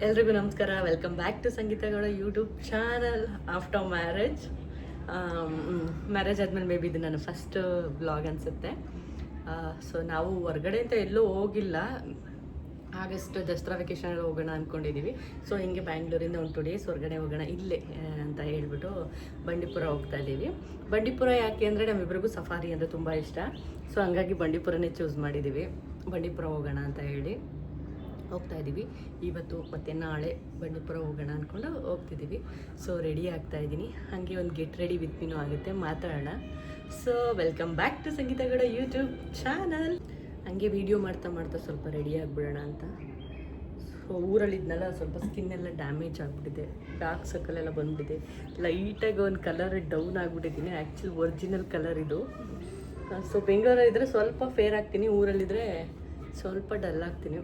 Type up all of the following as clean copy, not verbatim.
ಎಲ್ರಿಗೂ ನಮಸ್ಕಾರ. Welcome back to ಸಂಗೀತಗಳ YouTube channel after marriage. Marriage ಆದಮೇಲೆ ಮೇ ಬಿ ಇದು ನನ್ನ ಫಸ್ಟ್ ಬ್ಲಾಗ್ ಅನಿಸುತ್ತೆ. ಸೊ ನಾವು ಹೊರಗಡೆ ಅಂತ ಎಲ್ಲೂ ಹೋಗಿಲ್ಲ. ಆಗಸ್ಟ್ ದಸರಾ ವೆಕೇಷನಲ್ಲಿ ಹೋಗೋಣ ಅಂದ್ಕೊಂಡಿದ್ದೀವಿ. ಸೊ ಹಿಂಗೆ ಬ್ಯಾಂಗ್ಳೂರಿಂದ ಒಂದು 2 ಡೇಸ್ ಹೊರಗಡೆ ಹೋಗೋಣ ಇಲ್ಲೇ ಅಂತ ಹೇಳ್ಬಿಟ್ಟು ಬಂಡೀಪುರ ಹೋಗ್ತಾ ಇದ್ದೀವಿ. ಬಂಡೀಪುರ ಯಾಕೆ ಅಂದರೆ ನಮ್ಮಿಬ್ಬರಿಗೂ ಸಫಾರಿ ಅಂದರೆ ತುಂಬ ಇಷ್ಟ. ಸೊ ಹಂಗಾಗಿ ಬಂಡೀಪುರನೇ ಚೂಸ್ ಮಾಡಿದ್ದೀವಿ. ಬಂಡೀಪುರ ಹೋಗೋಣ ಅಂತ ಹೇಳಿ ಹೋಗ್ತಾ ಇದ್ದೀವಿ. ಇವತ್ತು ಮತ್ತು ನಾಳೆ ಬಂಡೀಪುರ ಹೋಗೋಣ ಅಂದ್ಕೊಂಡು ಹೋಗ್ತಿದ್ದೀವಿ. ಸೊ ರೆಡಿ ಆಗ್ತಾ ಇದ್ದೀನಿ. ಹಾಗೆ ಒಂದು ಗೆಟ್ ರೆಡಿ ವಿತ್ ಮೀನೂ ಆಗುತ್ತೆ, ಮಾತಾಡೋಣ. So welcome back to Sangeetha Gowda YouTube channel. ಹಾಗೆ ವೀಡಿಯೋ ಮಾಡ್ತಾ ಸ್ವಲ್ಪ ರೆಡಿ ಆಗಿಬಿಡೋಣ ಅಂತ. ಸೊ ಊರಲ್ಲಿದ್ನಲ್ಲ, ಸ್ವಲ್ಪ ಸ್ಕಿನ್ನೆಲ್ಲ ಡ್ಯಾಮೇಜ್ ಆಗಿಬಿಟ್ಟಿದೆ, ಡಾರ್ಕ್ ಸರ್ಕಲ್ ಎಲ್ಲ ಬಂದುಬಿಟ್ಟಿದೆ. ಲೈಟಾಗಿ ಒಂದು ಕಲರ್ ಡೌನ್ ಆಗಿಬಿಟ್ಟಿದ್ದೀನಿ. ಆ್ಯಕ್ಚುಲಿ ಒರಿಜಿನಲ್ ಕಲರ್ ಇದು. ಸೊ ಬೆಂಗಳೂರಲ್ಲಿದ್ದರೆ ಸ್ವಲ್ಪ ಫೇರ್ ಆಗ್ತೀನಿ, ಊರಲ್ಲಿದ್ದರೆ ಸ್ವಲ್ಪ ಡಲ್ ಆಗ್ತೀನಿ.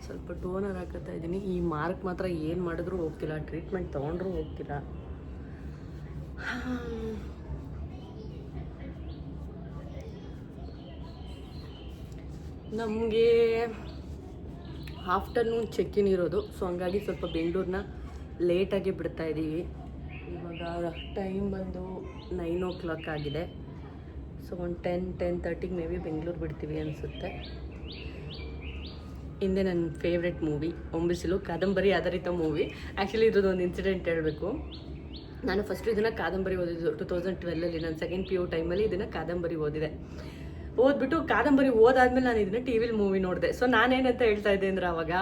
ಸ್ವಲ್ಪ ಟೋನರ್ ಹಾಕತ್ತಾ ಇದ್ದೀನಿ. ಈ ಮಾರ್ಕ್ ಮಾತ್ರ ಏನು ಮಾಡಿದ್ರೂ ಹೋಗ್ತಿಲ್ಲ, ಟ್ರೀಟ್ಮೆಂಟ್ ತೊಗೊಂಡ್ರೂ ಹೋಗ್ತಿಲ್ಲ. ನಮಗೆ ಆಫ್ಟರ್ನೂನ್ ಚೆಕ್ಕಿನ್ ಇರೋದು. ಸೊ ಹಂಗಾಗಿ ಸ್ವಲ್ಪ ಬೆಂಗಳೂರನ್ನ ಲೇಟಾಗಿ ಬಿಡ್ತಾ ಇದ್ದೀವಿ. ಇವಾಗ ಟೈಮ್ ಬಂದು 9 o'clock ಆಗಿದೆ. ಸೊ ಒಂದು 10-10:30 ಮೇ ಬಿ ಬೆಂಗಳೂರು ಬಿಡ್ತೀವಿ ಅನಿಸುತ್ತೆ. ಹಿಂದೆ ನನ್ನ ಫೇವ್ರೆಟ್ ಮೂವಿ ಒಂಬಿಸಿಲು, ಕಾದಂಬರಿ ಆಧಾರಿತ ಮೂವಿ. ಆ್ಯಕ್ಚುಲಿ ಇದ್ರದ್ದೊಂದು ಇನ್ಸಿಡೆಂಟ್ ಹೇಳಬೇಕು. ನಾನು ಫಸ್ಟು ಇದನ್ನು ಕಾದಂಬರಿ ಓದಿದ್ದು 2012 ನನ್ನ ಸೆಕೆಂಡ್ PU ಟೈಮಲ್ಲಿ ಇದನ್ನು ಕಾದಂಬರಿ ಓದ್ಬಿಟ್ಟು ಕಾದಂಬರಿ ಓದಾದ್ಮೇಲೆ ನಾನು ಇದನ್ನ ಟಿ ವಿಲಿ ಮೂವಿ ನೋಡಿದೆ. ಸೊ ನಾನೇನಂತ ಹೇಳ್ತಾ ಇದ್ದೆ ಅಂದರೆ, ಅವಾಗ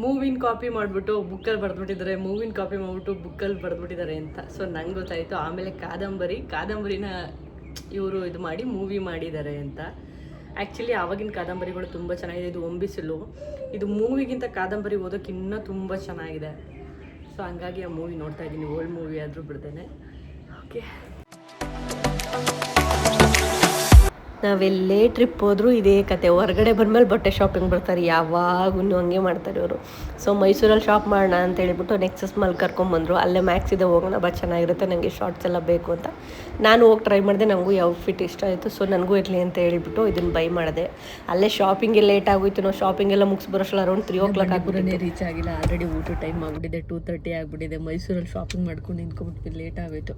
ಮೂವಿನ ಕಾಪಿ ಮಾಡಿಬಿಟ್ಟು ಬುಕ್ಕಲ್ಲಿ ಬರೆದ್ಬಿಟ್ಟಿದ್ದಾರೆ, ಮೂವಿನ ಕಾಪಿ ಮಾಡಿಬಿಟ್ಟು ಬುಕ್ಕಲ್ಲಿ ಬರೆದ್ಬಿಟ್ಟಿದ್ದಾರೆ ಅಂತ. ಸೊ ನಂಗೆ ಗೊತ್ತಾಯಿತು ಆಮೇಲೆ ಕಾದಂಬರಿನ ಇವರು ಇದು ಮಾಡಿ ಮೂವಿ ಮಾಡಿದ್ದಾರೆ ಅಂತ. ಆ್ಯಕ್ಚುಲಿ ಆವಾಗಿನ ಕಾದಂಬರಿಗಳು ತುಂಬ ಚೆನ್ನಾಗಿದೆ. ಇದು ಒಂಬಿಸಿಲು, ಇದು ಮೂವಿಗಿಂತ ಕಾದಂಬರಿ ಓದೋಕೆ ಇನ್ನೂ ತುಂಬ ಚೆನ್ನಾಗಿದೆ. ಸೊ ಹಂಗಾಗಿ ಆ ಮೂವಿ ನೋಡ್ತಾ ಇದ್ದೀನಿ, ಓಲ್ಡ್ ಮೂವಿ ಆದರೂ ಬಿಡ್ತೇನೆ. ಓಕೆ, ನಾವೆಲ್ಲೇ ಟ್ರಿಪ್ ಹೋದರೂ ಇದೇ ಕತೆ. ಹೊರಗಡೆ ಬಂದಮೇಲೆ ಬಟ್ಟೆ ಶಾಪಿಂಗ್ ಬರ್ತಾರೆ, ಯಾವಾಗೂ ಹಂಗೆ ಮಾಡ್ತಾರೆ ಇವರು. ಸೊ ಮೈಸೂರಲ್ಲಿ ಶಾಪ್ ಮಾಡೋಣ ಅಂತ ಹೇಳ್ಬಿಟ್ಟು ನೆಕ್ಸಸ್ ಮಾಲ್ ಕರ್ಕೊಂಬಂದರು. ಅಲ್ಲೇ ಮ್ಯಾಕ್ಸ್ ಇದೆ, ಹೋಗೋಣ ಬಾ ಚೆನ್ನಾಗಿರುತ್ತೆ, ನನಗೆ ಶಾರ್ಟ್ಸ್ ಎಲ್ಲ ಬೇಕು ಅಂತ ನಾನು ಹೋಗಿ ಟ್ರೈ ಮಾಡಿದೆ. ನನಗೂ ಯಾವ ಫಿಟ್ ಇಷ್ಟ ಆಯಿತು. ಸೊ ನನಗೂ ಇರಲಿ ಅಂತ ಹೇಳಿಬಿಟ್ಟು ಇದನ್ನು ಬೈ ಮಾಡಿದೆ. ಅಲ್ಲೇ ಶಾಪಿಂಗ್ಗೆ ಲೇಟ್ ಆಗೋಯ್ತು. ನಾವು ಶಾಪಿಂಗ್ ಎಲ್ಲ ಮುಗಿಸ್ ಬರೋಷ್ಟಲ್ಲ ಅರೌಂಡ್ 3 o'clock ಆಗ್ಬಿಟ್ಟು ರೀಚ್ ಆಗಿಲ್ಲ. ಆಲ್ರೆಡಿ ಊಟ ಟೈಮ್ ಆಗಿಬಿಟ್ಟಿದೆ, 2:30 ಆಗಿಬಿಟ್ಟಿದೆ. ಮೈಸೂರಲ್ಲಿ ಶಾಪಿಂಗ್ ಮಾಡ್ಕೊಂಡು ನಿಂತ್ಕೊಂಡ್ಬಿಟ್ಟು ಲೇಟ್ ಆಗೋಯ್ತು.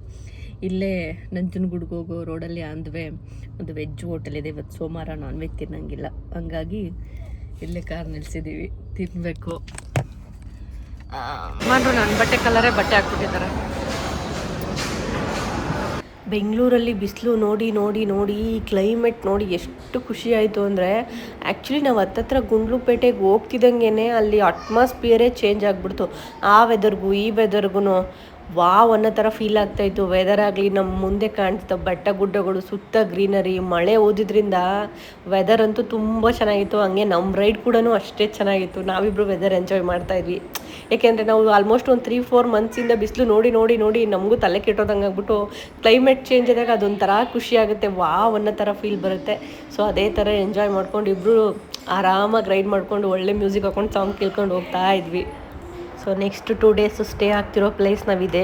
ಇಲ್ಲೇ ನಂಜನಗೂಡಿಗೆ ಹೋಗೋ ರೋಡಲ್ಲಿ ಅಂದ್ವೇ ಒಂದು ವೆಜ್ ಹೋಟೆಲ್ ಇದೆ. ಇವತ್ತು ಸೋಮವಾರ ನಾನ್ ವೆಜ್ ತಿನ್ನಂಗಿಲ್ಲ, ಹಂಗಾಗಿ ಇಲ್ಲೇ ಕಾರ್ ನಿಲ್ಸಿದ್ದೀವಿ, ತಿನ್ನಬೇಕು. ಮಾಡ್ರು ನನ್ನ ಬಟ್ಟೆ ಕಲರೇ ಬಟ್ಟೆ ಹಾಕ್ಬಿಟ್ಟಿದ್ದಾರೆ. ಬೆಂಗಳೂರಲ್ಲಿ ಬಿಸಿಲು ನೋಡಿ ಕ್ಲೈಮೇಟ್ ನೋಡಿ ಎಷ್ಟು ಖುಷಿ ಆಯಿತು ಅಂದರೆ, ಆ್ಯಕ್ಚುಲಿ ನಾವು ಹತ್ತತ್ರ ಗುಂಡ್ಲುಪೇಟೆಗೆ ಹೋಗ್ತಿದ್ದಂಗೆ ಅಲ್ಲಿ ಅಟ್ಮಾಸ್ಫಿಯರೇ ಚೇಂಜ್ ಆಗಿಬಿಡ್ತು. ಆ ವೆದರ್ಗೂ ಈ ವೆದರ್ಗೂ ವಾವ್ ಅನ್ನೋ ಥರ ಫೀಲ್ ಆಗ್ತಾಯಿತ್ತು. ವೆದರ್ ಆಗಲಿ, ನಮ್ಮ ಮುಂದೆ ಕಾಣಿಸ್ತಾ ಬೆಟ್ಟ ಗುಡ್ಡಗಳು, ಸುತ್ತ ಗ್ರೀನರಿ, ಮಳೆ ಓದಿದ್ರಿಂದ ವೆದರ್ ಅಂತೂ ತುಂಬ ಚೆನ್ನಾಗಿತ್ತು. ಹಂಗೆ ನಮ್ಮ ರೈಡ್ ಕೂಡ ಅಷ್ಟೇ ಚೆನ್ನಾಗಿತ್ತು. ನಾವಿಬ್ಬರು ವೆದರ್ ಎಂಜಾಯ್ ಮಾಡ್ತಾಯಿದ್ವಿ. ಏಕೆಂದರೆ ನಾವು ಆಲ್ಮೋಸ್ಟ್ ಒಂದು 3-4 ಮಂತ್ಸಿಂದ ಬಿಸಿಲು ನೋಡಿ ನಮಗೂ ತಲೆ ಕೆಟ್ಟೋದಂಗೆ ಆಗ್ಬಿಟ್ಟು, ಕ್ಲೈಮೇಟ್ ಚೇಂಜ್ ಆದಾಗ ಅದೊಂಥರ ಖುಷಿ ಆಗುತ್ತೆ, ವಾವ್ ಅನ್ನೋ ಥರ ಫೀಲ್ ಬರುತ್ತೆ. ಸೊ ಅದೇ ಥರ ಎಂಜಾಯ್ ಮಾಡ್ಕೊಂಡು ಇಬ್ಬರು ಆರಾಮಾಗಿ ರೈಡ್ ಮಾಡ್ಕೊಂಡು ಒಳ್ಳೆ ಮ್ಯೂಸಿಕ್ ಹಾಕ್ಕೊಂಡು ಸಾಂಗ್ ಕೇಳ್ಕೊಂಡು ಹೋಗ್ತಾ ಇದ್ವಿ. ಸೊ ನೆಕ್ಸ್ಟ್ 2 days ಸ್ಟೇ ಆಗ್ತಿರೋ ಪ್ಲೇಸ್ ನಾವಿದೆ.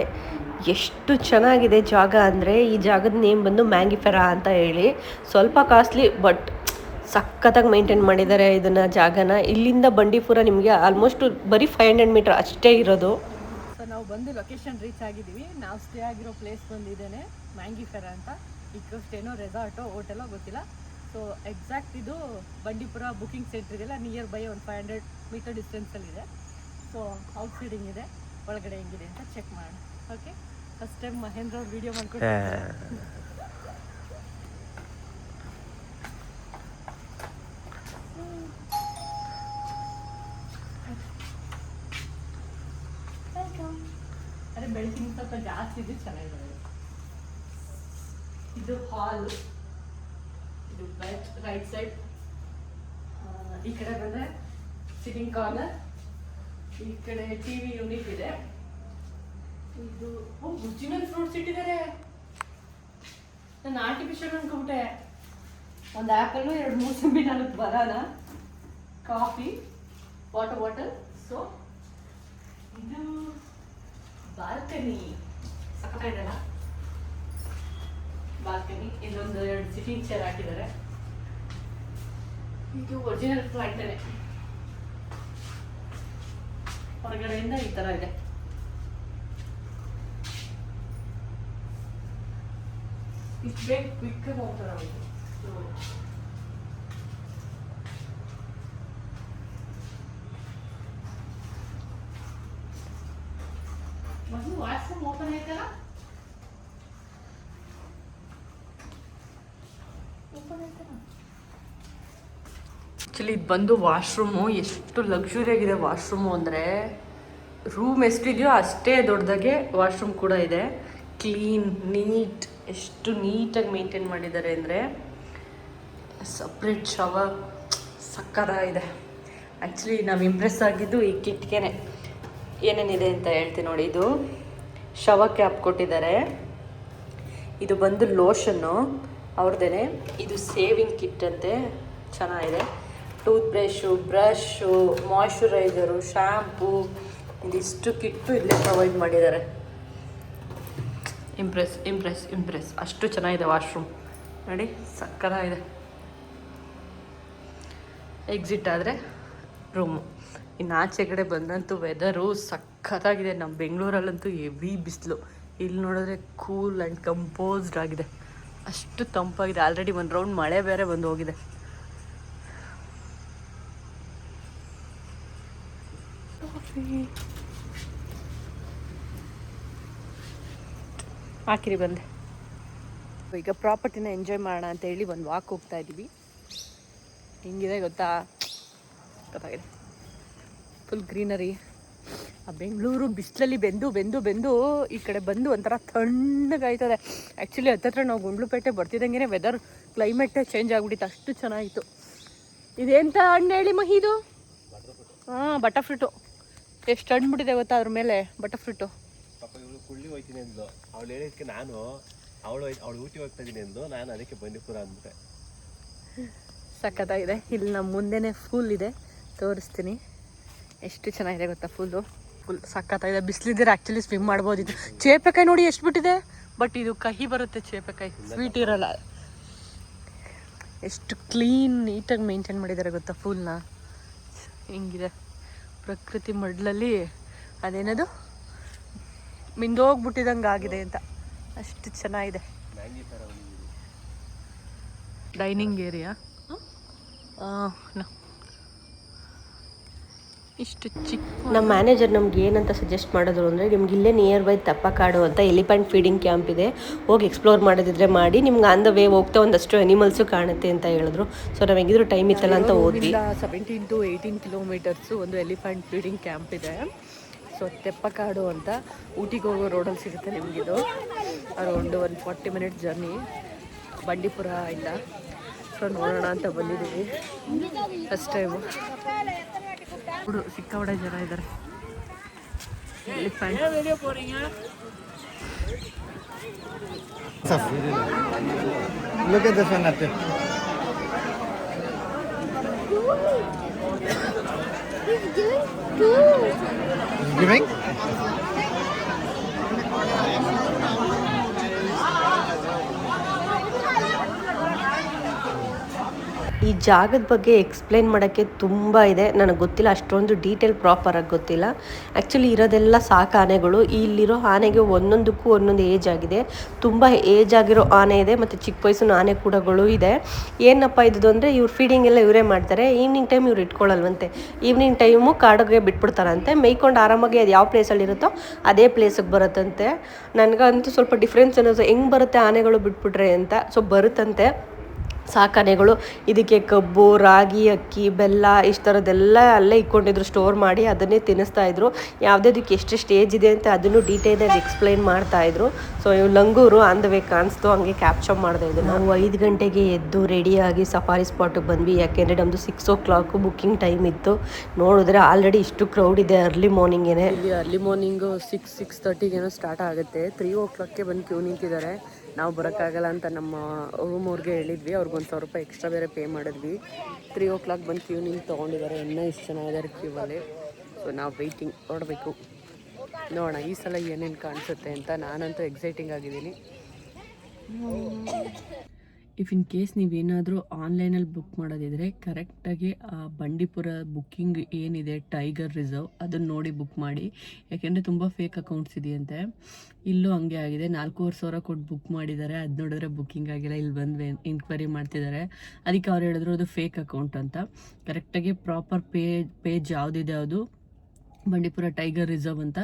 ಎಷ್ಟು ಚೆನ್ನಾಗಿದೆ ಜಾಗ ಅಂದರೆ, ಈ ಜಾಗದ ನೇಮ್ ಬಂದು ಮ್ಯಾಂಗಿಫೆರಾ ಅಂತ ಹೇಳಿ. ಸ್ವಲ್ಪ ಕಾಸ್ಟ್ಲಿ, ಬಟ್ ಸಖತ್ತಾಗಿ ಮೇಂಟೈನ್ ಮಾಡಿದ್ದಾರೆ ಇದನ್ನು ಜಾಗನ. ಇಲ್ಲಿಂದ ಬಂಡೀಪುರ ನಿಮಗೆ ಆಲ್ಮೋಸ್ಟ್ ಬರೀ 500 ಮೀಟರ್ ಅಷ್ಟೇ ಇರೋದು. ಸೊ ನಾವು ಬಂದು ಲೊಕೇಶನ್ ರೀಚ್ ಆಗಿದ್ದೀವಿ. ನಾವು ಸ್ಟೇ ಆಗಿರೋ ಪ್ಲೇಸ್ ಬಂದಿದ್ದೇನೆ ಮ್ಯಾಂಗಿಫೆರಾ ಅಂತ. ಇಕೋ ಸ್ಟೇನೋ ರೆಸಾರ್ಟೋ ಹೋಟೆಲೋ ಗೊತ್ತಿಲ್ಲ. ಸೊ ಎಕ್ಸಾಕ್ಟ್ ಇದು ಬಂಡೀಪುರ ಬುಕಿಂಗ್ ಸೆಂಟ್ರ್ ಇದೆಲ್ಲ, ನಿಯರ್ ಬೈ ಒಂದು 500 ಮೀಟರ್ ಡಿಸ್ಟೆನ್ಸಲ್ಲಿದೆ. ಸೊ ಔಟ್ಸೈಡ್ ಹಿಂಗಿದೆ, ಒಳಗಡೆ ಹೆಂಗಿದೆ ಅಂತ ಚೆಕ್ ಮಾಡೋಣ. ಓಕೆ, ಫಸ್ಟ್ ಟೈಮ್ ಮಹೇಂದ್ರ ಅವ್ರು ವಿಡಿಯೋ ಮಾಡ್ಕೊಂಡು ಅರೆ ಬೆಳಕಿನ ಸ್ವಲ್ಪ ಜಾಸ್ತಿ ಇದೆ, ಚೆನ್ನಾಗಿದೆ. ಇದು ಹಾಲ್, ಇದು ಬೆಡ್ ರೈಟ್ ಸೈಡ್. ಈ ಕಡೆ ಬಂದರೆ ಸಿಟ್ಟಿಂಗ್ ಕಾರ್ನರ್, ಈ ಕಡೆ TV ಯೂನಿಟ್ ಇದೆ. ಇದು ಒರಿಜಿನಲ್ ಫ್ರೂಟ್ಸ್ ಇಟ್ಟಿದ್ದಾರೆ. ನಾನು ಆರ್ಟಿಫಿಷಿಯಲ್ ಅನ್ಕೊಂಬಿಟ್ಟೆ. ಒಂದು ಆ್ಯಪಲ್ಲು, 2 ಮೂಸಂಬಿ, 4 banana, coffee, water bottle. So ಇದು ಬಾಲ್ಕನಿ, ಸಕ್ಕತ್ತಾಗಿದೆಲ್ಲ ಬಾಲ್ಕನಿ. ಇಲ್ಲೊಂದು 2 ಸಿಟ್ಟಿಂಗ್ ಚೇರ್ ಹಾಕಿದ್ದಾರೆ. ಇದು ಒರಿಜಿನಲ್ ಫ್ಲೈಟೇ. ಹೊರಗಡೆಯಿಂದ ಈ ಥರ ಇದೆ. ಇಷ್ಟು ಬೇಗ ಕ್ವಿಕ್ಕಾಗಿ ಹೋಗ್ತಾರೆ ಅವರು. ವಾಶ್ರೂಮ್ ಓಪನ್ ಐತಲ್ಲ, ಆ್ಯಕ್ಚುಲಿ ಇದು ಬಂದು ವಾಶ್ರೂಮು. ಎಷ್ಟು ಲಕ್ಸುರಿ ಆಗಿದೆ ವಾಶ್ರೂಮು ಅಂದರೆ, ರೂಮ್ ಎಷ್ಟಿದೆಯೋ ಅಷ್ಟೇ ದೊಡ್ಡದಾಗೆ ವಾಶ್ರೂಮ್ ಕೂಡ ಇದೆ. ಕ್ಲೀನ್, ನೀಟ್, ಎಷ್ಟು ನೀಟಾಗಿ ಮೇಂಟೈನ್ ಮಾಡಿದ್ದಾರೆ ಅಂದರೆ, ಸಪ್ರೇಟ್ ಶವರ್ ಸಕ್ಕತ್ತಾಗಿದೆ. ಆ್ಯಕ್ಚುಲಿ ನಾವು ಇಂಪ್ರೆಸ್ ಆಗಿದ್ದು ಈ ಕಿಟ್ಗೆನೆ. ಏನೇನಿದೆ ಅಂತ ಹೇಳ್ತೀನಿ ನೋಡಿ. ಇದು ಶವರ್ ಕ್ಯಾಪ್ ಕೊಟ್ಟಿದ್ದಾರೆ, ಇದು ಬಂದು ಲೋಷನ್ನು ಅವ್ರದ್ದೇನೆ, ಇದು ಸೇವಿಂಗ್ ಕಿಟ್ ಅಂತೆ, ಚೆನ್ನಾಗಿದೆ. ಟೂತ್ ಬ್ರಷು, ಮಾಯ್ಶ್ಚರೈಸರು, ಶ್ಯಾಂಪು, ಇದಿಷ್ಟು ಕಿಟ್ಟು ಇಲ್ಲೇ ಪ್ರೊವೈಡ್ ಮಾಡಿದ್ದಾರೆ. ಇಂಪ್ರೆಸ್ ಅಷ್ಟು ಚೆನ್ನಾಗಿದೆ ವಾಶ್ರೂಮ್ ನೋಡಿ, ಸಕ್ಕತ್ತಾಗಿದೆ. ಎಕ್ಸಿಟ್ ಆದರೆ ರೂಮು. ಇನ್ನು ಆಚೆ ಕಡೆ ಬಂದಂತೂ ವೆದರು ಸಖತ್ತಾಗಿದೆ. ನಮ್ಮ ಬೆಂಗಳೂರಲ್ಲಂತೂ ಹೆವಿ ಬಿಸಿಲು, ಇಲ್ಲಿ ನೋಡಿದ್ರೆ ಕೂಲ್ ಆ್ಯಂಡ್ ಕಂಪೋಸ್ಡ್ ಆಗಿದೆ, ಅಷ್ಟು ತಂಪಾಗಿದೆ. ಆಲ್ರೆಡಿ ಒಂದು ರೌಂಡ್ ಮಳೆ ಬೇರೆ ಬಂದು ಹೋಗಿದೆ. ಹಾಕಿರಿ ಬಂದೆ. ಈಗ ಪ್ರಾಪರ್ಟಿನ ಎಂಜಾಯ್ ಮಾಡೋಣ ಅಂತ ಹೇಳಿ ಒಂದು ವಾಕ್ ಹೋಗ್ತಾ ಇದ್ದೀವಿ. ಹೆಂಗಿದೆ ಗೊತ್ತಾ, ಗೊತ್ತಾಗಿದೆ. Full greenery. ಆ ಬೆಂಗಳೂರು ಬಿಸಿಲಲ್ಲಿ ಬೆಂದು ಈ ಕಡೆ ಬಂದು ಒಂಥರ ತಣ್ಣಗಾಯ್ತದೆ. ಆ್ಯಕ್ಚುಲಿ ಹತ್ತತ್ರ ನಾವು ಗುಂಡ್ಲುಪೇಟೆ ಬರ್ತಿದ್ದಂಗೆ ವೆದರ್ ಕ್ಲೈಮೇಟೇ ಚೇಂಜ್ ಆಗಿಬಿಟ್ಟಿತ್ತು, ಅಷ್ಟು ಚೆನ್ನಾಗಿತ್ತು. ಇದೇಂತ ಹಣ್ಣು ಹೇಳಿ ಮಹಿದು? ಹಾಂ, ಬಟರ್ಫ್ರೂಟು. ಎಷ್ಟು ಹಣ್ಣು ಬಿಟ್ಟಿದೆ ಗೊತ್ತಾ ಅದ್ರ ಮೇಲೆ ಬಟರ್ಫ್ರೂಟು. ಕುಳ್ಳಿ ಹೋಗ್ತೀನಿ ಅಂದ್ಲು, ಅವಳು ಹೇಳಿದ್ಕೆ ನಾನು ಅವಳು ಊಟಿ ಹೋಗ್ತಾ ಇದ್ದೀನಿ ಅಂದು, ನಾನು ಅದಕ್ಕೆ ಬಂಡೀಪುರ ಅಂದ್ಬಿಟ್ಟೆ. ಸಖತ್ತಾಗಿದೆ. ಇಲ್ಲಿ ನಮ್ಮ ಮುಂದೆನೇ ಫುಲ್ ಇದೆ, ತೋರಿಸ್ತೀನಿ. ಎಷ್ಟು ಚೆನ್ನಾಗಿದೆ ಗೊತ್ತಾ, ಫುಲ್ ಸಖತ್ತಾಗಿದೆ. ಬಿಸಿಲಿದ್ರೆ ಆ್ಯಕ್ಚುಲಿ ಸ್ವಿಮ್ ಮಾಡ್ಬೋದಿತ್ತು. ಚೇಪೆಕಾಯಿ ನೋಡಿ ಎಷ್ಟು ಬಿಟ್ಟಿದೆ, ಬಟ್ ಇದು ಕಹಿ ಬರುತ್ತೆ ಚೇಪೆಕಾಯಿ, ಸ್ವೀಟ್ ಇರಲ್ಲ. ಎಷ್ಟು ಕ್ಲೀನ್ ನೀಟಾಗಿ ಮೇಂಟೈನ್ ಮಾಡಿದ್ದಾರೆ ಗೊತ್ತಾ ಫುಲ್ನ. ಹೆಂಗಿದೆ ಪ್ರಕೃತಿ ಮಡ್ಲಲ್ಲಿ, ಅದೇನದು ಮಿಂದೋಗ್ಬಿಟ್ಟಿದಂಗೆ ಆಗಿದೆ ಅಂತ, ಅಷ್ಟು ಚೆನ್ನಾಗಿದೆ. ಡೈನಿಂಗ್ ಏರಿಯಾ ಇಷ್ಟು ಚಿಕ್ಕ. ನಮ್ಮ ಮ್ಯಾನೇಜರ್ ನಮ್ಗೆ ಏನಂತ ಸಜೆಸ್ಟ್ ಮಾಡಿದ್ರು ಅಂದರೆ, ನಿಮ್ಗೆ ಇಲ್ಲೇ ನಿಯರ್ ಬೈ ತಪ್ಪಕಾಡು ಅಂತ ಎಲಿಫೆಂಟ್ ಫೀಡಿಂಗ್ ಕ್ಯಾಂಪ್ ಇದೆ, ಹೋಗಿ ಎಕ್ಸ್ಪ್ಲೋರ್ ಮಾಡೋದಿದ್ರೆ ಮಾಡಿ, ನಿಮ್ಗೆ ಆನ್ ದ ವೇ ಹೋಗ್ತಾ ಒಂದಷ್ಟು ಅನಿಮಲ್ಸು ಕಾಣುತ್ತೆ ಅಂತ ಹೇಳಿದ್ರು. ಸೊ ನಾವು ಹೆಂಗಿದ್ರು ಟೈಮ್ ಇತ್ತಲ್ಲ ಅಂತ ಹೋದ್ವಿ. 17 to 18 ಕಿಲೋಮೀಟರ್ಸು ಒಂದು ಎಲಿಫೆಂಟ್ ಫೀಡಿಂಗ್ ಕ್ಯಾಂಪ್ ಇದೆ. ಸೊ ತೆಪ್ಪಕಾಡು ಅಂತ ಊಟಿಗೆ ಹೋಗೋ ರೋಡಲ್ಲಿ ಸಿಗುತ್ತೆ ನಿಮಗಿದು. ಅರೌಂಡ್ 40 ಮಿನಿಟ್ಸ್ ಜರ್ನಿ ಬಂಡೀಪುರ ಇಂದ. ಸೊ ನೋಡೋಣ ಅಂತ ಬಂದಿದ್ದೀವಿ ಫಸ್ಟ್ ಟೈಮು. ಸಿಕ್ಕಾಪಟ್ಟೆ ಜನ ಇದ್ದಾರೆ. Elephant Look at this one, Ate. He's giving two. He's giving? ಈ ಜಾಗದ ಬಗ್ಗೆ ಎಕ್ಸ್ಪ್ಲೇನ್ ಮಾಡೋಕ್ಕೆ ತುಂಬ ಇದೆ, ನನಗೆ ಗೊತ್ತಿಲ್ಲ, ಅಷ್ಟೊಂದು ಡೀಟೇಲ್ ಪ್ರಾಪರಾಗಿ ಗೊತ್ತಿಲ್ಲ. ಆ್ಯಕ್ಚುಲಿ ಇರೋದೆಲ್ಲ ಸಾಕು ಆನೆಗಳು. ಇಲ್ಲಿರೋ ಆನೆಗೆ ಒಂದೊಂದಕ್ಕೂ ಒಂದೊಂದು ಏಜ್ ಆಗಿದೆ. ತುಂಬ ಏಜ್ ಆಗಿರೋ ಆನೆ ಇದೆ, ಮತ್ತು ಚಿಕ್ಕ ವಯಸ್ಸಿನ ಆನೆ ಕೂಡಗಳು ಇದೆ. ಏನಪ್ಪ ಇದು ಅಂದರೆ, ಇವ್ರು ಫೀಡಿಂಗ್ ಎಲ್ಲ ಇವರೇ ಮಾಡ್ತಾರೆ. ಈವ್ನಿಂಗ್ ಟೈಮ್ ಇವ್ರು ಇಟ್ಕೊಳ್ಳಲ್ವಂತೆ. ಈವ್ನಿಂಗ್ ಟೈಮು ಕಾಡಿಗೆ ಬಿಟ್ಬಿಡ್ತಾರಂತೆ. ಮೇಯ್ಕೊಂಡು ಆರಾಮಾಗಿ ಅದು ಯಾವ ಪ್ಲೇಸಲ್ಲಿರುತ್ತೋ ಅದೇ ಪ್ಲೇಸಿಗೆ ಬರುತ್ತಂತೆ. ನನಗಂತೂ ಸ್ವಲ್ಪ ಡಿಫ್ರೆನ್ಸ್ ಅನ್ನೋದು, ಹೆಂಗೆ ಬರುತ್ತೆ ಆನೆಗಳು ಬಿಟ್ಬಿಟ್ರೆ ಅಂತ. ಸೊ ಬರುತ್ತಂತೆ ಸಾಕಾನೆಗಳು. ಇದಕ್ಕೆ ಕಬ್ಬು, ರಾಗಿ, ಅಕ್ಕಿ, ಬೆಲ್ಲ ಇಷ್ಟು ಥರದ್ದೆಲ್ಲ ಅಲ್ಲೇ ಇಟ್ಕೊಂಡಿದ್ರು, ಸ್ಟೋರ್ ಮಾಡಿ ಅದನ್ನೇ ತಿನ್ನಿಸ್ತಾಯಿದ್ರು. ಯಾವುದಕ್ಕೆ ಎಷ್ಟು ಸ್ಟೇಜ್ ಇದೆ ಅಂತ ಅದನ್ನು ಡೀಟೇಲಾಗಿ ಎಕ್ಸ್ಪ್ಲೈನ್ ಮಾಡ್ತಾಯಿದ್ರು. ಸೊ ಇವು ಲಂಗೂರು ಆನ್ ದ ವೇ ಕಾಣಿಸ್ತು, ಹಂಗೆ ಕ್ಯಾಪ್ಚರ್ ಮಾಡ್ತಾ ಇದ್ದರು. ನಾವು 5 ಗಂಟೆಗೆ ಎದ್ದು ರೆಡಿಯಾಗಿ ಸಫಾರಿ ಸ್ಪಾಟಿಗೆ ಬಂದ್ವಿ. ಯಾಕೆಂದರೆ ನಮ್ಮದು 6 o'clock ಬುಕ್ಕಿಂಗ್ ಟೈಮ್ ಇತ್ತು. ನೋಡಿದ್ರೆ ಆಲ್ರೆಡಿ ಇಷ್ಟು ಕ್ರೌಡ್ ಇದೆ. ಅರ್ಲಿ ಮಾರ್ನಿಂಗೇನೆ, ಇಲ್ಲಿ ಅರ್ಲಿ ಮಾರ್ನಿಂಗು 6-6:30 ಸ್ಟಾರ್ಟ್ ಆಗುತ್ತೆ. 3 o'clockಗೆ ಬಂದು ಕ್ಯೂ ನಿಂತಿದ್ದಾರೆ. ನಾವು ಬರೋಕ್ಕಾಗಲ್ಲ ಅಂತ ನಮ್ಮ ರೂಮ್ ಅವ್ರಿಗೆ ಹೇಳಿದ್ವಿ. ಅವ್ರಿಗೆ ₹1,000 ಎಕ್ಸ್ಟ್ರಾ ಬೇರೆ ಪೇ ಮಾಡಿದ್ವಿ. 3 o'clock ಬಂದು ಕ್ಯೂ ನಿಂತು ತೊಗೊಂಡಿದ್ದಾರೆ. ಇನ್ನೂ ಇಷ್ಟು ಚೆನ್ನಾಗಿದ್ದಾರೆ ಕ್ಯೂವಲ್ಲಿ. ಸೊ ನಾವು ವೆಯ್ಟಿಂಗ್ ನೋಡಬೇಕು, ನೋಡೋಣ ಈ ಸಲ ಏನೇನು ಕಾಣಿಸುತ್ತೆ ಅಂತ. ನಾನಂತೂ ಎಕ್ಸೈಟಿಂಗ್ ಆಗಿದ್ದೀನಿ. ಇಫ್ ಇನ್ ಕೇಸ್ ನೀವೇನಾದರೂ ಆನ್ಲೈನಲ್ಲಿ ಬುಕ್ ಮಾಡೋದಿದ್ರೆ ಕರೆಕ್ಟಾಗಿ ಆ ಬಂಡೀಪುರ ಬುಕ್ಕಿಂಗ್ ಏನಿದೆ ಟೈಗರ್ ರಿಸರ್ವ್ ಅದನ್ನು ನೋಡಿ ಬುಕ್ ಮಾಡಿ. ಯಾಕೆಂದರೆ ತುಂಬ ಫೇಕ್ ಅಕೌಂಟ್ಸ್ ಇದೆಯಂತೆ. ಇಲ್ಲೂ ಹಂಗೆ ಆಗಿದೆ, 4,500 ಕೊಟ್ಟು ಬುಕ್ ಮಾಡಿದ್ದಾರೆ, ಅದು ನೋಡಿದ್ರೆ ಬುಕ್ಕಿಂಗ್ ಆಗಿಲ್ಲ. ಇಲ್ಲಿ ಬಂದು ಇನ್ಕ್ವೈರಿ ಮಾಡ್ತಿದ್ದಾರೆ, ಅದಕ್ಕೆ ಅವ್ರು ಹೇಳಿದ್ರು ಅದು ಫೇಕ್ ಅಕೌಂಟ್ ಅಂತ. ಕರೆಕ್ಟಾಗಿ ಪ್ರಾಪರ್ ಪೇಜ್ ಯಾವುದಿದೆ ಅದು ಬಂಡೀಪುರ ಟೈಗರ್ ರಿಸರ್ವ್ ಅಂತ,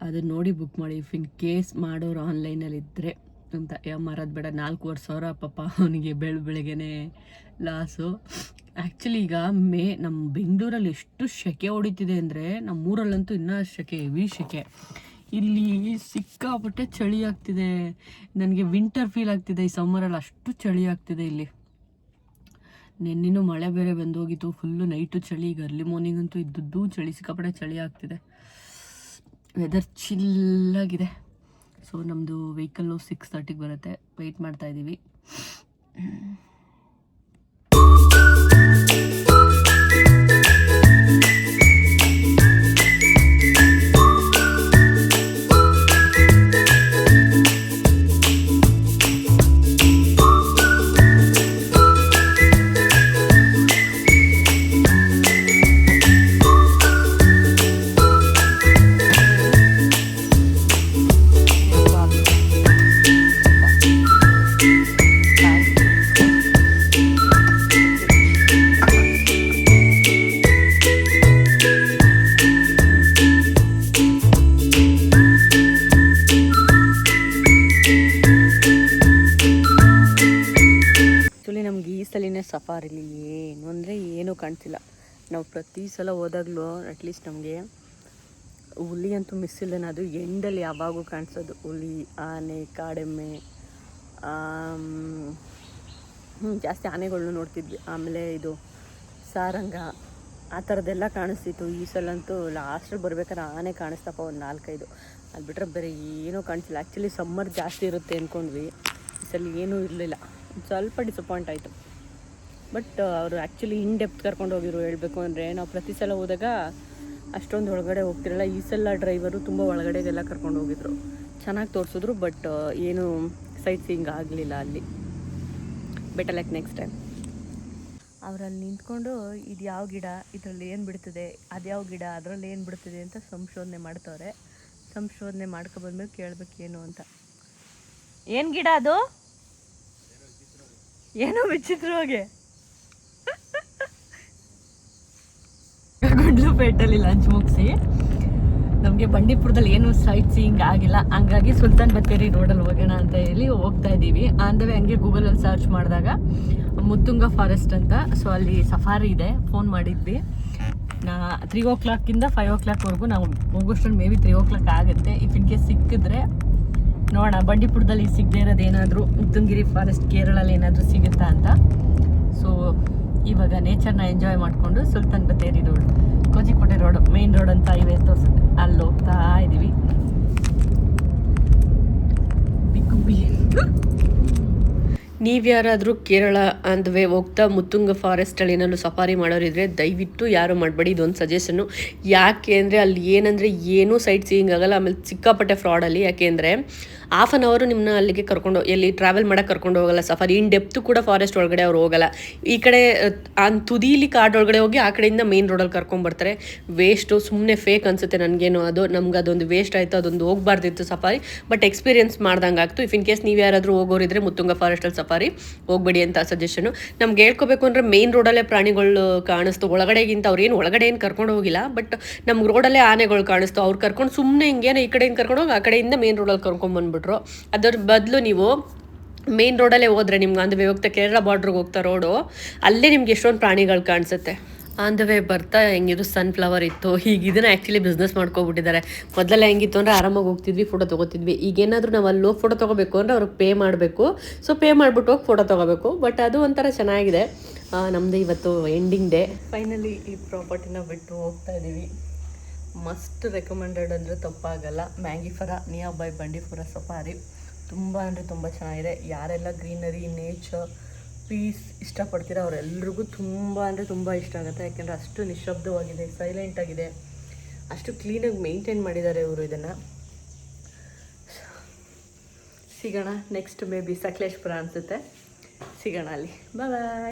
ಅದನ್ನು ನೋಡಿ ಬುಕ್ ಮಾಡಿ ಇಫ್ ಇನ್ ಕೇಸ್ ಮಾಡೋರು ಆನ್ಲೈನಲ್ಲಿದ್ದರೆ ಅಂತ. ಮಾರೋದು ಬೇಡ, 4,500 ಪಾಪ ಅವನಿಗೆ ಬೆಳಗ್ಗೆನೆ ಲಾಸು. ಆ್ಯಕ್ಚುಲಿ ಈಗ ನಮ್ಮ ಬೆಂಗಳೂರಲ್ಲಿ ಎಷ್ಟು ಸೆಕೆ ಹೊಡಿತಿದೆ ಅಂದರೆ, ನಮ್ಮೂರಲ್ಲಂತೂ ಇನ್ನೂ ಸೆಕೆ, ಹೆವಿ ಸೆಕೆ. ಇಲ್ಲಿ ಸಿಕ್ಕಾಪಟ್ಟೆ ಚಳಿ ಆಗ್ತಿದೆ. ನನಗೆ ವಿಂಟರ್ ಫೀಲ್ ಆಗ್ತಿದೆ ಈ ಸಮ್ಮರಲ್ಲಿ, ಅಷ್ಟು ಚಳಿ ಆಗ್ತಿದೆ ಇಲ್ಲಿ. ನೆನ್ನೆನೂ ಮಳೆ ಬೇರೆ ಬಂದೋಗಿತ್ತು, ಫುಲ್ಲು ನೈಟು ಚಳಿ. ಈಗ ಅರ್ಲಿ ಮಾರ್ನಿಂಗ್ ಅಂತೂ ಇದ್ದದ್ದು ಚಳಿ, ಸಿಕ್ಕಾಪಟ್ಟೆ ಚಳಿ ಆಗ್ತಿದೆ. ವೆದರ್ ಚಿಲ್ಲಾಗಿದೆ. ಸೊ ನಮ್ಮದು ವೆಹಿಕಲ್ಲು 6:30ಗೆ ಬರುತ್ತೆ, ವೆಯ್ಟ್ ಮಾಡ್ತಾಯಿದ್ದೀವಿ. ಸಫಾರಿಲಿ ಏನು ಅಂದರೆ ಏನೂ ಕಾಣ್ತಿಲ್ಲ. ನಾವು ಪ್ರತಿ ಸಲ ಹೋದಾಗಲೂ ಅಟ್ಲೀಸ್ಟ್ ನಮಗೆ ಹುಲಿ ಅಂತೂ ಮಿಸ್ ಇಲ್ಲನ, ಅದು ಎಂಡಲ್ಲಿ ಯಾವಾಗೂ ಕಾಣಿಸೋದು ಹುಲಿ, ಆನೆ, ಕಾಡೆಮ್ಮೆ, ಜಾಸ್ತಿ ಆನೆಗಳನ್ನೂ ನೋಡ್ತಿದ್ವಿ. ಆಮೇಲೆ ಇದು ಸಾರಂಗ ಆ ಥರದ್ದೆಲ್ಲ ಕಾಣಿಸ್ತಿತ್ತು. ಈ ಸಲ ಅಂತೂ ಲಾಸ್ಟಲ್ಲಿ ಬರ್ಬೇಕಾದ್ರೆ ಆನೆ ಕಾಣಿಸ್ತಪ್ಪ, ಒಂದು 4-5. ಅದು ಬಿಟ್ಟರೆ ಬೇರೆ ಏನೂ ಕಾಣಿಸಿಲ್ಲ. ಆ್ಯಕ್ಚುಲಿ ಸಮ್ಮರ್ ಜಾಸ್ತಿ ಇರುತ್ತೆ ಅಂದ್ಕೊಂಡ್ವಿ, ಈ ಸಲ ಏನೂ ಇರಲಿಲ್ಲ. ಸ್ವಲ್ಪ ಡಿಸಪಾಯಿಂಟ್ ಆಯಿತು. ಬಟ್ ಅವರು ಆ್ಯಕ್ಚುಲಿ ಇನ್ ಡೆಪ್ತ್ ಕರ್ಕೊಂಡು ಹೋಗಿರು. ಹೇಳಬೇಕು ಅಂದರೆ ನಾವು ಪ್ರತಿ ಸಲ ಹೋದಾಗ ಅಷ್ಟೊಂದು ಒಳಗಡೆ ಹೋಗ್ತಿರಲ್ಲ, ಈ ಸಲ ಡ್ರೈವರು ತುಂಬ ಒಳಗಡೆಗೆಲ್ಲ ಕರ್ಕೊಂಡು ಹೋಗಿದ್ರು, ಚೆನ್ನಾಗಿ ತೋರಿಸಿದ್ರು. ಬಟ್ ಏನು ಸೈಟ್ ಸೀಯಿಂಗ್ ಆಗಲಿಲ್ಲ ಅಲ್ಲಿ. Better like next time. ಅವರಲ್ಲಿ ನಿಂತ್ಕೊಂಡು ಇದು ಯಾವ ಗಿಡ, ಇದರಲ್ಲಿ ಏನು ಬಿಡ್ತದೆ, ಅದು ಯಾವ ಗಿಡ, ಅದರಲ್ಲಿ ಏನು ಬಿಡ್ತದೆ ಅಂತ ಸಂಶೋಧನೆ ಮಾಡ್ತವ್ರೆ. ಸಂಶೋಧನೆ ಮಾಡ್ಕೊಬಂದ್ಮೇಲೆ ಕೇಳಬೇಕು ಏನು ಅಂತ. ಏನು ಗಿಡ ಅದು? ಏನೋ ವಿಚಿತ್ರವಾಗಿ ಗುಂಡ್ಲುಪೇಟಲ್ಲಿ ಲಂಚ್ ಮುಗಿಸಿ ನಮಗೆ ಬಂಡೀಪುರದಲ್ಲಿ ಏನು ಸೈಟ್ ಸೀಯಿಂಗ್ ಆಗಿಲ್ಲ, ಹಂಗಾಗಿ ಸುಲ್ತಾನ್ ಬತ್ತೇರಿ ರೋಡಲ್ಲಿ ಹೋಗೋಣ ಅಂತ ಹೇಳಿ ಹೋಗ್ತಾ ಇದ್ದೀವಿ. ಆಂದವೇ ಹಂಗೆ ಗೂಗಲಲ್ಲಿ ಸರ್ಚ್ ಮಾಡಿದಾಗ ಮುತ್ತುಂಗ ಫಾರೆಸ್ಟ್ ಅಂತ, ಸೊ ಅಲ್ಲಿ ಸಫಾರಿ ಇದೆ. ಫೋನ್ ಮಾಡಿದ್ವಿ. 3 o'clock 5 o'clockವರೆಗೂ ನಾವು ಹೋಗೋಷ್ಟರಲ್ಲಿ ಮೇ ಬಿ 3 o'clock ಆಗುತ್ತೆ. ಇಫ್ ಇನ್ ಕೇಸ್ ಸಿಕ್ಕಿದ್ರೆ ನೋಡೋಣ. ಬಂಡೀಪುರದಲ್ಲಿ ಸಿಗದೆ ಇರೋದು ಏನಾದರೂ ಮುತ್ತುಂಗಿರಿ ಫಾರೆಸ್ಟ್ ಕೇರಳಲ್ಲಿ ಏನಾದರೂ ಸಿಗುತ್ತಾ ಅಂತ. ಸೊ ಇವಾಗ ನೇಚರ್ನ ಎಂಜಾಯ್ ಮಾಡಿಕೊಂಡು Sultan Bathery road, Kozhikode road, main road ಅಂತ ಇವೆ ತೋರಿಸುತ್ತೆ, ಅಲ್ಲಿ ಹೋಗ್ತಾ ಇದ್ದೀವಿ. ನೀವು ಯಾರಾದರೂ ಕೇರಳ ಅಂದವೇ ಹೋಗ್ತಾ ಮುತ್ತುಂಗ ಫಾರೆಸ್ಟಲ್ಲಿ ಏನಾದ್ರು ಸಫಾರಿ ಮಾಡೋರಿದ್ರೆ ದಯವಿಟ್ಟು ಯಾರು ಮಾಡಬೇಡಿ. ಇದೊಂದು ಸಜೆಷನ್ನು. ಯಾಕೆ ಅಂದರೆ ಅಲ್ಲಿ ಏನಂದರೆ ಏನೂ ಸೈಟ್ ಸೀಯಿಂಗ್ ಆಗೋಲ್ಲ. ಆಮೇಲೆ ಸಿಕ್ಕಾಪಟ್ಟೆ ಫ್ರಾಡಲ್ಲಿ. ಯಾಕೆ ಅಂದರೆ ಹಾಫ್ ಆನ್ ಅವರು ನಿಮ್ಮನ್ನ ಅಲ್ಲಿಗೆ ಎಲ್ಲಿ ಟ್ರಾವೆಲ್ ಮಾಡೋಕ್ಕೆ ಕರ್ಕೊಂಡು ಹೋಗಲ್ಲ. ಸಫಾರಿ ಇನ್ ಡೆಪ್ತು ಕೂಡ ಫಾರೆಸ್ಟ್ ಒಳಗಡೆ ಅವ್ರು ಹೋಗಲ್ಲ. ಈ ಕಡೆ ತುದೀಲಿ ಕಾಡೊಳಗಡೆ ಹೋಗಿ ಆ ಕಡೆಯಿಂದ ಮೇನ್ ರೋಡಲ್ಲಿ ಕರ್ಕೊಂಡ್ಬರ್ತಾರೆ. ವೇಸ್ಟು, ಸುಮ್ಮನೆ ಫೇಕ್ ಅನಿಸುತ್ತೆ ನನಗೇನು. ಅದು ನಮ್ಗೆ ಅದೊಂದು ವೇಸ್ಟ್ ಆಯಿತು, ಅದೊಂದು ಹೋಗಬಾರ್ದಿತ್ತು ಸಫಾರಿ. ಬಟ್ ಎಕ್ಸ್ಪೀರಿಯನ್ಸ್ ಮಾಡ್ದಂಗೆ ಆಗ್ತು. ಇಫ್ ಇನ್ ಕೇಸ್ ನೀವು ಯಾರಾದರೂ ಹೋಗೋರಿದ್ರೆ ಮುತ್ತುಂಗ ಫಾರೆಸ್ಟಲ್ಲಿ ಸಫಾರಿ ಹೋಗ್ಬೇಡಿ ಅಂತ ಸಜೆಷನು. ನಮ್ಗೆ ಹೇಳ್ಕೋಬೇಕು ಅಂದರೆ ಮೇನ್ ರೋಡಲ್ಲೇ ಪ್ರಾಣಿಗಳು ಕಾಣಿಸ್ತು. ಒಳಗಡೆಗಿಂತ ಅವ್ರೇನು ಒಳಗಡೆ ಏನು ಕರ್ಕೊಂಡು ಹೋಗಿಲ್ಲ, ಬಟ್ ನಮ್ಗೆ ರೋಡಲ್ಲೇ ಆನೆಗಳು ಕಾಣಿಸ್ತು. ಅವ್ರು ಕರ್ಕೊಂಡು ಸುಮ್ಮನೆ ಹಿಂಗೇನೋ ಈ ಕಡೆಯಿಂದ ಕರ್ಕೊಂಡು ಹೋಗಿ ಆ ಕಡೆಯಿಂದ ಮೇನ್ ರೋಡಲ್ಲಿ ಕರ್ಕೊಂಡ್ಬಂದ್ಬಿಟ್ರು. ಅದರ ಬದಲು ನೀವು ಮೇನ್ ರೋಡಲ್ಲೇ ಹೋದರೆ ನಿಮ್ಗೆ ಆನ್ ದ ವೇ ಹೋಗ್ತಾ ಕೇರಳ ಬಾರ್ಡ್ರಿಗೆ ಹೋಗ್ತಾ ರೋಡು, ಅಲ್ಲೇ ನಿಮ್ಗೆ ಎಷ್ಟೊಂದು ಪ್ರಾಣಿಗಳು ಕಾಣಿಸುತ್ತೆ. ಆನ್ ದ ವೇ ಬರ್ತಾ ಹೆಂಗಿದು ಸನ್ಫ್ಲವರ್ ಇತ್ತು. ಈಗ ಇದನ್ನು ಆ್ಯಕ್ಚುಲಿ ಬಿಸ್ನೆಸ್ ಮಾಡ್ಕೊಬಿಟ್ಟಿದ್ದಾರೆ. ಮೊದಲೆಲ್ಲ ಹೆಂಗಿತ್ತು ಅಂದರೆ ಆರಾಮಾಗಿ ಹೋಗ್ತಿದ್ವಿ, ಫೋಟೋ ತೊಗೋತಿದ್ವಿ. ಈಗೇನಾದರೂ ನಾವು ಅಲ್ಲಿ ಹೋಗಿ ಫೋಟೋ ತೊಗೋಬೇಕು ಅಂದರೆ ಅವ್ರಿಗೆ ಪೇ ಮಾಡಬೇಕು. ಸೊ ಪೇ ಮಾಡಿಬಿಟ್ಟು ಹೋಗಿ ಫೋಟೋ ತೊಗೋಬೇಕು. ಬಟ್ ಅದು ಒಂಥರ ಚೆನ್ನಾಗಿದೆ. ನಮ್ಮದು ಇವತ್ತು ಎಂಡಿಂಗ್ ಡೇ. ಫೈನಲಿ ಈ ಪ್ರಾಪರ್ಟಿನ ಬಿಟ್ಟು ಹೋಗ್ತಾ ಇದ್ದೀವಿ. ಮಸ್ಟ್ ರೆಕಮೆಂಡೆಡ್ ಅಂದರೆ ತಪ್ಪಾಗಲ್ಲ. ಮ್ಯಾಂಗಿಫರ ನಿಯರ್ ಬೈ ಬಂಡೀಪುರ ಸಫಾರಿ. ತುಂಬ ಅಂದರೆ ತುಂಬ ಚೆನ್ನಾಗಿದೆ. ಯಾರೆಲ್ಲ ಗ್ರೀನರಿ, ನೇಚರ್, ಪೀಸ್ ಇಷ್ಟಪಡ್ತೀರ ಅವರೆಲ್ರಿಗೂ ತುಂಬ ಅಂದರೆ ತುಂಬ ಇಷ್ಟ ಆಗುತ್ತೆ. ಯಾಕೆಂದರೆ ಅಷ್ಟು ನಿಶ್ಶಬ್ದವಾಗಿದೆ, ಸೈಲೆಂಟಾಗಿದೆ, ಅಷ್ಟು ಕ್ಲೀನಾಗಿ ಮೇಂಟೈನ್ ಮಾಡಿದ್ದಾರೆ ಇವರು ಇದನ್ನು. ಸಿಗೋಣ ನೆಕ್ಸ್ಟ್ ಮೇ ಬಿ ಸಕಲೇಶ್ಪುರ ಅನಿಸುತ್ತೆ. ಸಿಗೋಣ ಅಲ್ಲಿ. ಬಾಯ್.